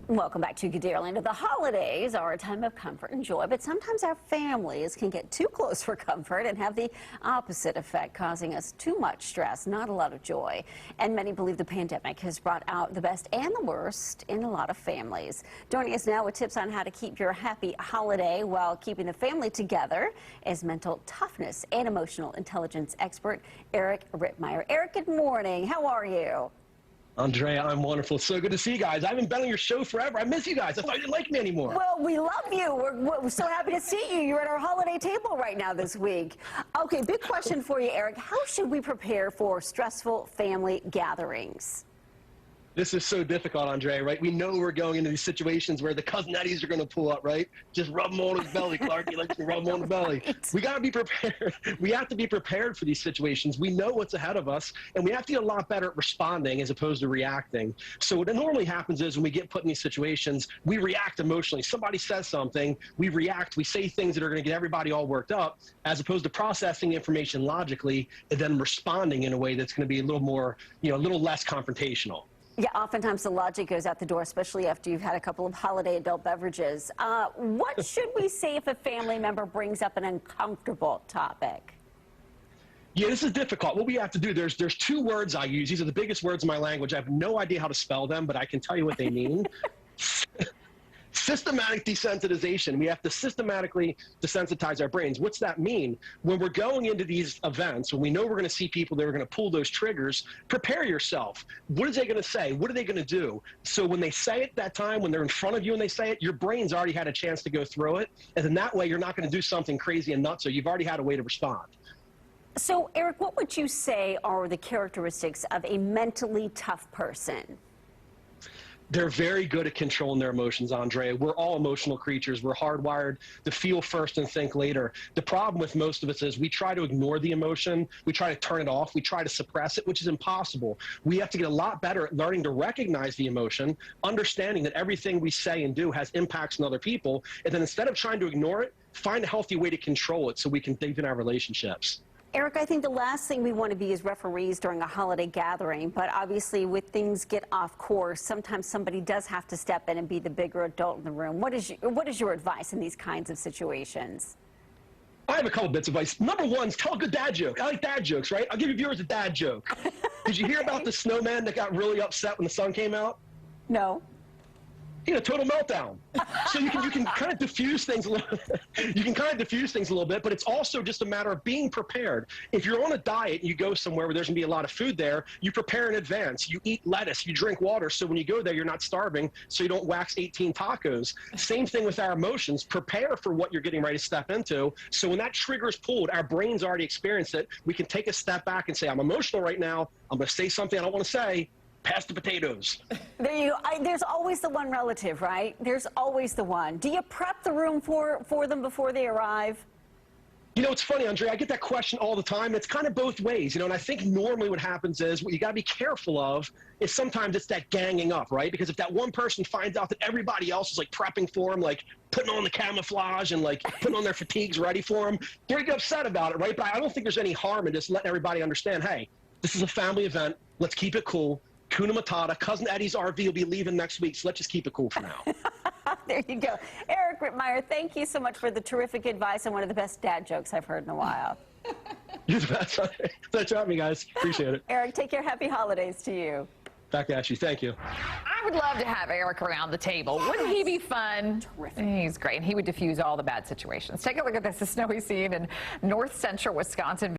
Welcome back to Gadeerland. The holidays are a time of comfort and joy, but sometimes our families can get too close for comfort and have the opposite effect, causing us too much stress, not a lot of joy. And many believe the pandemic has brought out the best and the worst in a lot of families. Joining us now with tips on how to keep your happy holiday while keeping the family together is mental toughness and emotional intelligence expert Eric Rittmeyer. Eric, good morning. How are you? Andrea, I'm wonderful. So good to see you guys. I haven't been on your show forever. I miss you guys. I thought you didn't like me anymore. Well, we love you. We're so happy to see you. You're at our holiday table right now this week. Okay, big question for you, Eric. How should we prepare for stressful family gatherings? This is so difficult, Andrea, right? We know we're going into these situations where the cousin Eddies are going to pull up, right? Just rub them on his belly, Clark. He likes to rub them on the belly. Right. We got to be prepared. We have to be prepared for these situations. We know what's ahead of us, and we have to get a lot better at responding as opposed to reacting. So what normally happens is when we get put in these situations, we react emotionally. Somebody says something, we react, we say things that are going to get everybody all worked up, as opposed to processing information logically and then responding in a way that's going to be a little more, a little less confrontational. Yeah, oftentimes the logic goes out the door, especially after you've had a couple of holiday adult beverages. What should we say if a family member brings up an uncomfortable topic? Yeah, this is difficult. What we have to do, there's two words I use. These are the biggest words in my language. I have no idea how to spell them, but I can tell you what they mean. Systematic desensitization. We have to systematically desensitize our brains. What's that mean? When we're going into these events, when we know we're going to see people that are going to pull those triggers, prepare yourself. What is they going to say? What are they going to do? So when they say it that time, when they're in front of you and they say it, your brain's already had a chance to go through it. And then that way you're not going to do something crazy and nuts, so you've already had a way to respond. So, Eric, what would you say are the characteristics of a mentally tough person? They're very good at controlling their emotions, Andrea. We're all emotional creatures. We're hardwired to feel first and think later. The problem with most of us is we try to ignore the emotion. We try to turn it off. We try to suppress it, which is impossible. We have to get a lot better at learning to recognize the emotion, understanding that everything we say and do has impacts on other people, and then instead of trying to ignore it, find a healthy way to control it so we can deepen our relationships. Eric, I think the last thing we want to be is referees during a holiday gathering, but obviously when things get off course, sometimes somebody does have to step in and be the bigger adult in the room. What is your advice in these kinds of situations? I have a couple bits of advice. Number one is tell a good dad joke. I like dad jokes, right? I'll give you viewers a dad joke. Did you hear about the snowman that got really upset when the sun came out? No. He had a total meltdown. So you can kind of diffuse things a little. You can kind of diffuse things a little bit, but it's also just a matter of being prepared. If you're on a diet and you go somewhere where there's gonna be a lot of food there, you prepare in advance. You eat lettuce, you drink water, so when you go there, you're not starving, so you don't wax 18 tacos. Same thing with our emotions. Prepare for what you're getting ready to step into, so when that trigger is pulled, our brain's already experienced it. We can take a step back and say, I'm emotional right now. I'm gonna say something I don't want to say. Pass the potatoes. There you go. There's always the one relative, right? There's always the one. Do you prep the room for them before they arrive? You know, it's funny, Andrea, I get that question all the time. It's kind of both ways, and I think normally what happens is what you got to be careful of is sometimes it's that ganging up, right? Because if that one person finds out that everybody else is like prepping for them, like putting on the camouflage and like putting on their fatigues ready for them, they're going to get upset about it, right? But I don't think there's any harm in just letting everybody understand, hey, this is a family event. Let's keep it cool. Kuna Matata, Cousin Eddie's RV will be leaving next week, so let's just keep it cool for now. There you go. Eric Rittmeyer, thank you so much for the terrific advice and one of the best dad jokes I've heard in a while. You're the best. Thanks for having me, guys. Appreciate it. Eric, take care. Happy holidays to you. Back at you. Thank you. I would love to have Eric around the table. Wouldn't he be fun? Terrific. He's great. And he would diffuse all the bad situations. Take a look at this, the snowy scene in north central Wisconsin.